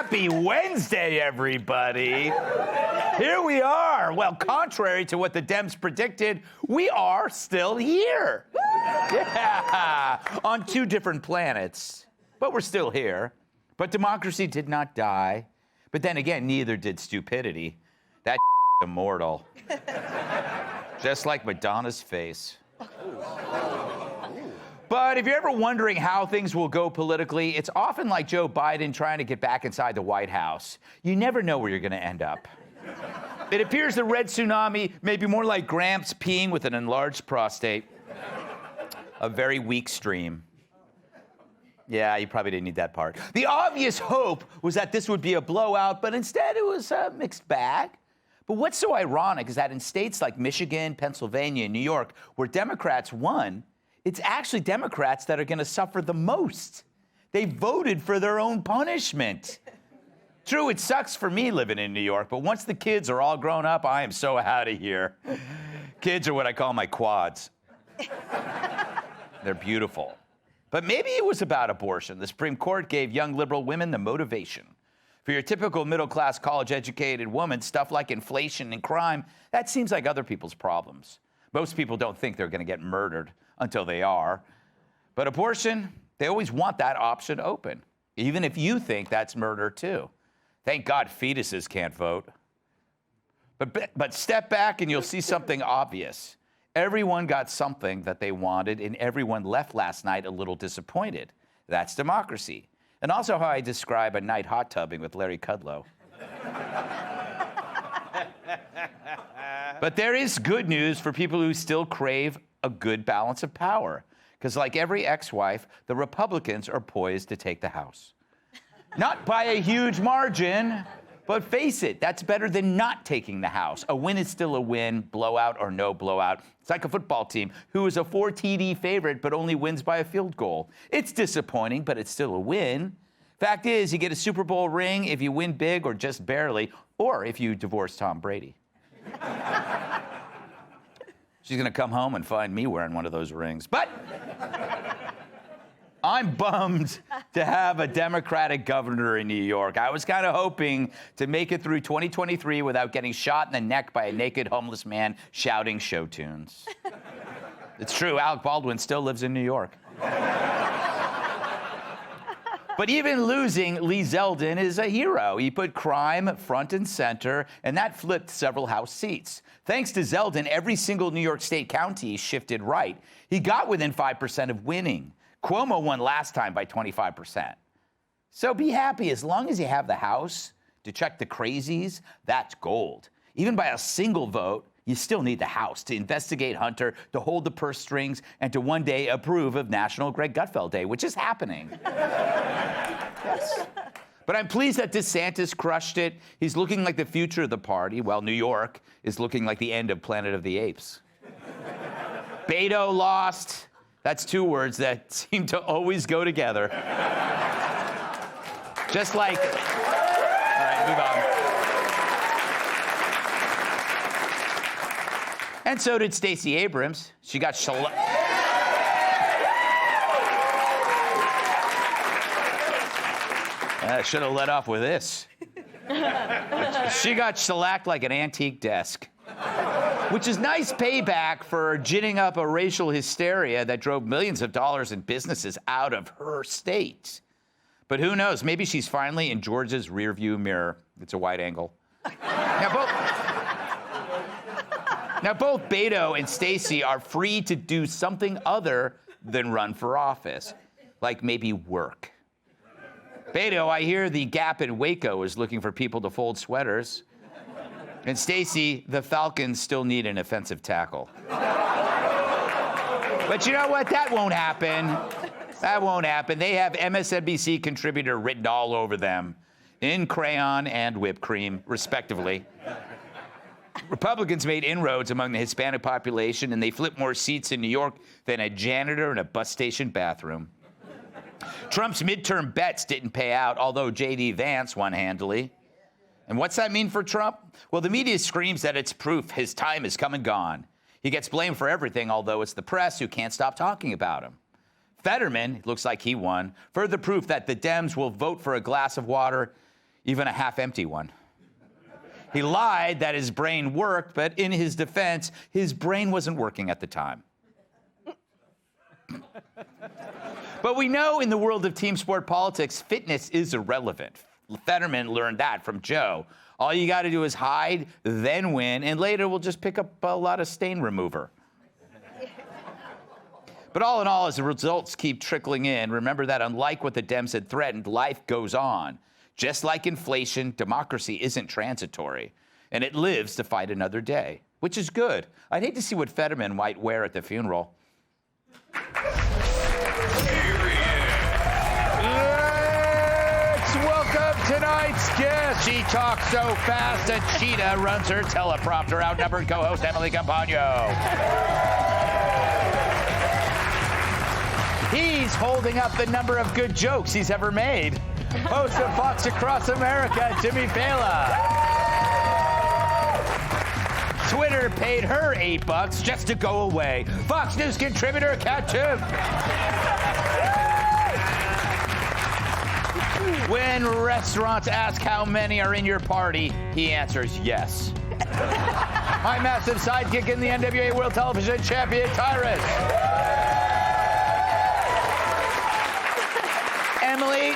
Happy Wednesday, everybody. Here we are. Well, contrary to what the Dems predicted, we are still here. Yeah, on two different planets. But we're still here. But democracy did not die. But then again, neither did stupidity. That immortal. Just like Madonna's face. But if you're ever wondering how things will go politically, it's often like Joe Biden trying to get back inside the White House. You never know where you're going to end up. It appears the red tsunami may be more like Gramps peeing with an enlarged prostate. A very weak stream. Yeah, you probably didn't need that part. The obvious hope was that this would be a blowout, but instead it was a mixed bag. But what's so ironic is that in states like Michigan, Pennsylvania, and New York, where Democrats won, it's actually Democrats that are going to suffer the most. They voted for their own punishment. True, it sucks for me living in New York, but once the kids are all grown up, I am so out of here. Kids are what I call my quads. They're beautiful. But maybe it was about abortion. The Supreme Court gave young liberal women the motivation. For your typical middle-class, college-educated woman, stuff like inflation and crime, that seems like other people's problems. Most people don't think they're going to get murdered until they are. But abortion, they always want that option open, even if you think that's murder too. Thank God fetuses can't vote. But step back and you'll see something obvious. Everyone got something that they wanted, and everyone left last night a little disappointed. That's democracy. And also how I describe a night hot tubbing with Larry Kudlow. But there is good news for people who still crave a good balance of power. Because like every ex-wife, the Republicans are poised to take the House. Not by a huge margin, but face it, that's better than not taking the House. A win is still a win, blowout or no blowout. It's like a football team who is a 4 TD favorite but only wins by a field goal. It's disappointing, but it's still a win. Fact is, you get a Super Bowl ring if you win big or just barely, or if you divorce Tom Brady. She's going to come home and find me wearing one of those rings. But I'm bummed to have a Democratic governor in New York. I was kind of hoping to make it through 2023 without getting shot in the neck by a naked homeless man shouting show tunes. It's true, Alec Baldwin still lives in New York. But even losing, Lee Zeldin is a hero. He put crime front and center, and that flipped several House seats. Thanks to Zeldin, every single New York State county shifted right. He got within 5% of winning. Cuomo won last time by 25%. So be happy. As long as you have the House to check the crazies, that's gold. Even by a single vote, you still need the House to investigate Hunter, to hold the purse strings, and to one day approve of National Greg Gutfeld Day, which is happening. Yes. But I'm pleased that DeSantis crushed it. He's looking like the future of the party, while New York is looking like the end of Planet of the Apes. Beto lost. That's two words that seem to always go together. Just like... All right, move on. And so did Stacey Abrams. She got shellacked. I should have let off with this. She got shellacked like an antique desk. Which is nice payback for ginning up a racial hysteria that drove millions of dollars in businesses out of her state. But who knows? Maybe she's finally in Georgia's rearview mirror. It's a wide angle. Now, both Beto and Stacey are free to do something other than run for office, like maybe work. Beto, I hear the Gap in Waco is looking for people to fold sweaters. And Stacey, the Falcons still need an offensive tackle. But you know what? That won't happen. That won't happen. They have MSNBC contributor written all over them, in crayon and whipped cream, respectively. Republicans made inroads among the Hispanic population, and they flipped more seats in New York than a janitor in a bus station bathroom. Trump's midterm bets didn't pay out, although J.D. Vance won handily. And what's that mean for Trump? Well, the media screams that it's proof his time has come and gone. He gets blamed for everything, although it's the press who can't stop talking about him. Fetterman, looks like he won, further proof that the Dems will vote for a glass of water even a half-empty one. He lied that his brain worked, but in his defense, his brain wasn't working at the time. But we know in the world of team sport politics, fitness is irrelevant. Fetterman learned that from Joe. All you got to do is hide, then win, and later we'll just pick up a lot of stain remover. But all in all, as the results keep trickling in, remember that unlike what the Dems had threatened, life goes on. Just like inflation, democracy isn't transitory, and it lives to fight another day, which is good. I'd hate to see what Fetterman might wear at the funeral. Let's welcome tonight's guest. She talks so fast, a cheetah runs her teleprompter. Outnumbered co-host Emily Campagno. He's holding up the number of good jokes he's ever made. Host of Fox Across America, Jimmy Fallon. Twitter paid her $8 just to go away. Fox News contributor, Kat Timm. When restaurants ask how many are in your party, he answers yes. My massive sidekick in the NWA World Television Champion, Tyrus. Emily,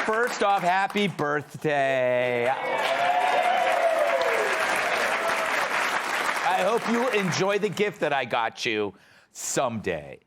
first off, happy birthday. I hope you enjoy the gift that I got you someday.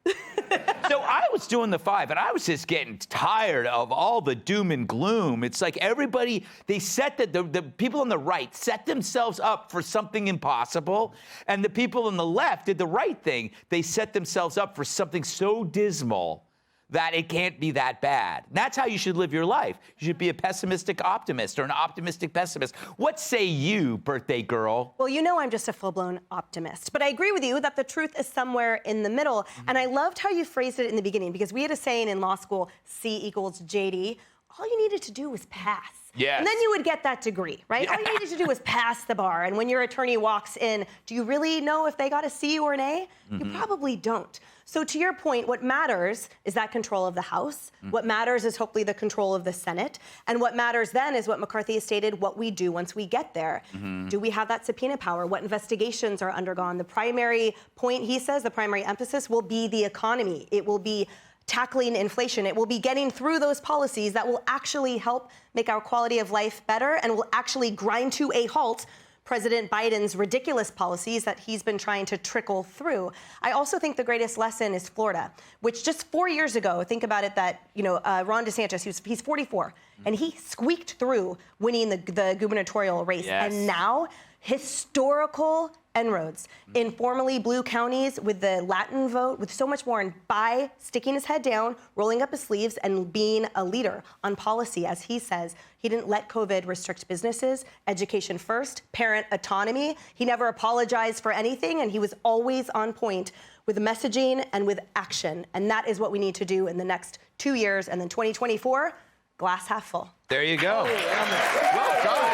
So I was doing the 5, and I was just getting tired of all the doom and gloom. It's like everybody, they set the people on the right set themselves up for something impossible, and the people on the left did the right thing. They set themselves up for something so dismal that it can't be that bad. That's how you should live your life. You should be a pessimistic optimist or an optimistic pessimist. What say you, birthday girl? Well, you know I'm just a full-blown optimist. But I agree with you that the truth is somewhere in the middle. And I loved how you phrased it in the beginning, because we had a saying in law school, C equals JD. All you needed to do was pass. Yes. And then you would get that degree, right? All you needed to do was pass the bar. And when your attorney walks in, do you really know if they got a C or an A? You probably don't. So to your point, what matters is that control of the House. What matters is hopefully the control of the Senate. And what matters then is what McCarthy has stated, what we do once we get there. Do we have that subpoena power? What investigations are undergone? The primary point, he says, the primary emphasis will be the economy. It will be tackling inflation. It will be getting through those policies that will actually help make our quality of life better and will actually grind to a halt President Biden's ridiculous policies that he's been trying to trickle through. I also think the greatest lesson is Florida, which just 4 years ago, think about it, that, Ron DeSantis, he's 44, and he squeaked through winning the gubernatorial race. Yes. And now, historical inroads in formerly blue counties with the Latin vote, with so much more, and by sticking his head down, rolling up his sleeves, and being a leader on policy. As he says, he didn't let COVID restrict businesses, education first, parent autonomy. He never apologized for anything, and he was always on point with messaging and with action. And that is what we need to do in the next 2 years, and then 2024, glass half full. There you go. Well done.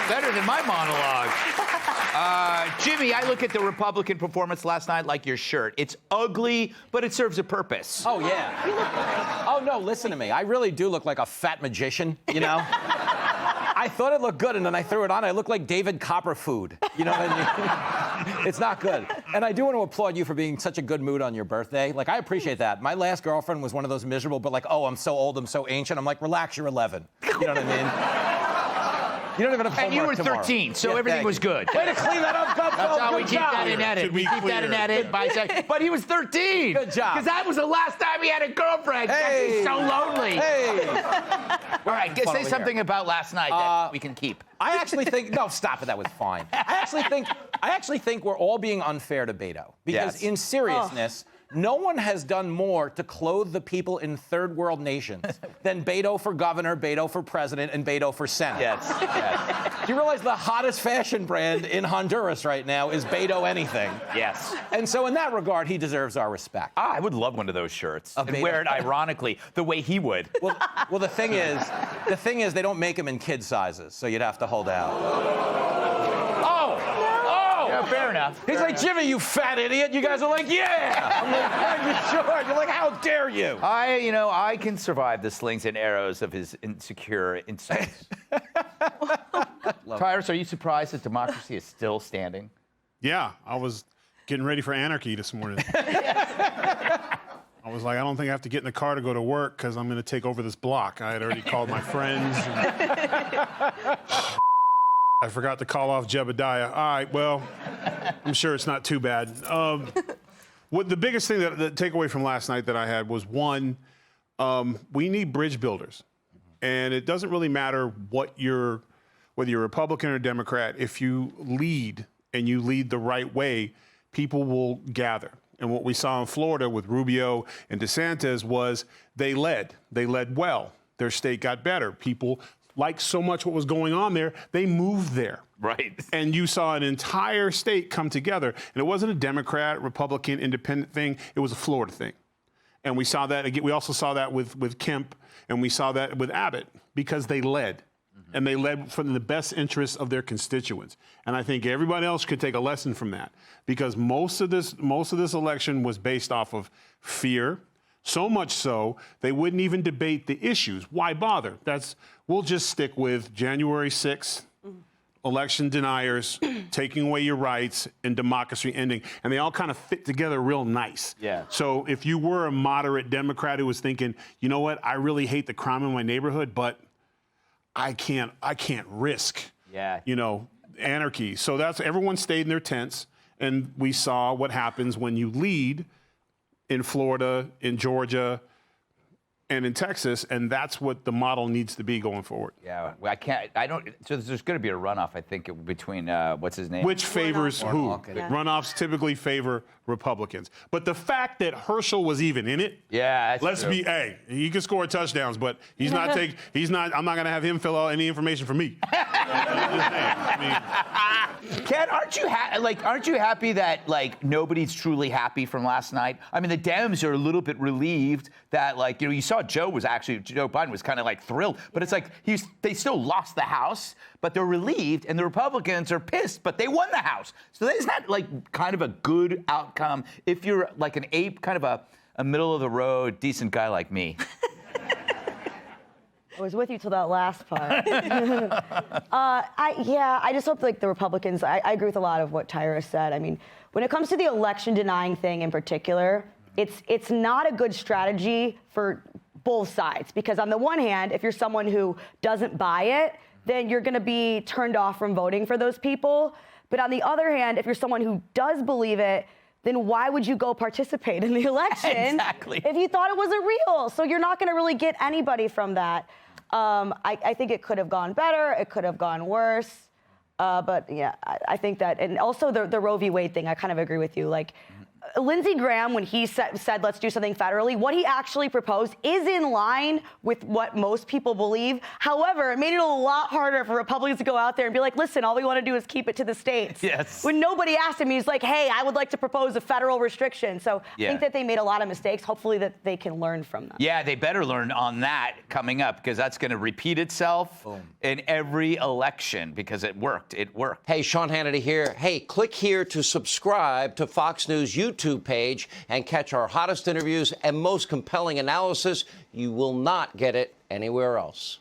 Better than my monologue. Jimmy, I look at the Republican performance last night like your shirt. It's ugly, but it serves a purpose. Oh, yeah. Oh, no, listen to me. I really do look like a fat magician, I thought it looked good, and then I threw it on. I look like David Copperfood. You know what I mean? It's not good. And I do want to applaud you for being such a good mood on your birthday. Like, I appreciate that. My last girlfriend was one of those miserable, but like, oh, I'm so old, I'm so ancient. I'm like, relax, you're 11. You know what I mean? You don't even have homework And you were 13, tomorrow. so everything was good. Way to clean that up, Gutfeld. That's how we Good keep job. that in edit. We keep that in edit by saying, but he was 13. Good job. Because that was the last time he had a girlfriend. Hey. He's so lonely. Hey. All right, say something about last night that we can keep. I actually think, no, stop it, that was fine. I actually think we're all being unfair to Beto. Because in seriousness, no one has done more to clothe the people in third world nations than Beto for governor, Beto for president, and Beto for Senate. Yes. Do you realize the hottest fashion brand in Honduras right now is Beto anything? Yes. And so in that regard, he deserves our respect. I would love one of those shirts and Beto. wear it ironically the way he would. Well, the thing is, they don't make them in kid sizes, so you'd have to hold out. No, fair enough. He's like, Jimmy, you fat idiot. You guys are like, yeah. I'm like, are you sure? You're like, how dare you? I can survive the slings and arrows of his insecure insults. Tyrus, are you surprised that democracy is still standing? Yeah, I was getting ready for anarchy this morning. I was like, I don't think I have to get in the car to go to work because I'm going to take over this block. I had already called my friends. I forgot to call off Jebediah. All right, well, I'm sure it's not too bad. What the biggest thing the takeaway from last night that I had was, one, we need bridge builders. And it doesn't really matter whether you're Republican or Democrat. If you lead and you lead the right way, people will gather. And what we saw in Florida with Rubio and DeSantis was they led. They led well. Their state got better. People liked so much what was going on there, they moved there. Right. And you saw an entire state come together. And it wasn't a Democrat, Republican, independent thing. It was a Florida thing. And we saw that again. We also saw that with Kemp, and we saw that with Abbott, because they led. And they led from the best interests of their constituents. And I think everybody else could take a lesson from that, because most of this election was based off of fear. So much so, they wouldn't even debate the issues. Why bother? We'll just stick with January 6th, election deniers, taking away your rights, and democracy ending. And they all kind of fit together real nice. Yeah. So if you were a moderate Democrat who was thinking, you know what, I really hate the crime in my neighborhood, but I can't risk, anarchy. So everyone stayed in their tents, and we saw what happens when you lead in Florida, in Georgia, and in Texas, and that's what the model needs to be going forward. Yeah, so there's going to be a runoff, I think, between, what's his name? Which favors who? Yeah. Runoffs typically favor Republicans. But the fact that Herschel was even in it, that's true. He can score touchdowns, but I'm not going to have him fill out any information for me. Ken, aren't you happy that nobody's truly happy from last night? I mean, the Dems are a little bit relieved that you saw Joe Biden was kind of thrilled, but it's they still lost the House, but they're relieved, and the Republicans are pissed, but they won the House. So isn't that kind of a good outcome if you're an ape, kind of a middle of the road, decent guy like me? I was with you till that last part. I just hope the Republicans, I agree with a lot of what Tyra said. I mean, when it comes to the election denying thing in particular, it's not a good strategy for both sides, because on the one hand, if you're someone who doesn't buy it, then you're going to be turned off from voting for those people. But on the other hand, if you're someone who does believe it, then why would you go participate in the election Exactly. if you thought it wasn't real? So you're not going to really get anybody from that. I think it could have gone better. It could have gone worse. But yeah, I think that, and also the Roe v. Wade thing, I kind of agree with you. Lindsey Graham, when he said let's do something federally, what he actually proposed is in line with what most people believe. However, it made it a lot harder for Republicans to go out there and be like, listen, all we want to do is keep it to the states. Yes. When nobody asked him, he's like, hey, I would like to propose a federal restriction. So I think that they made a lot of mistakes. Hopefully that they can learn from them. Yeah, they better learn on that coming up, because that's going to repeat itself in every election, because it worked. It worked. Hey, Sean Hannity here. Hey, click here to subscribe to Fox News YouTube page and catch our hottest interviews and most compelling analysis. You will not get it anywhere else.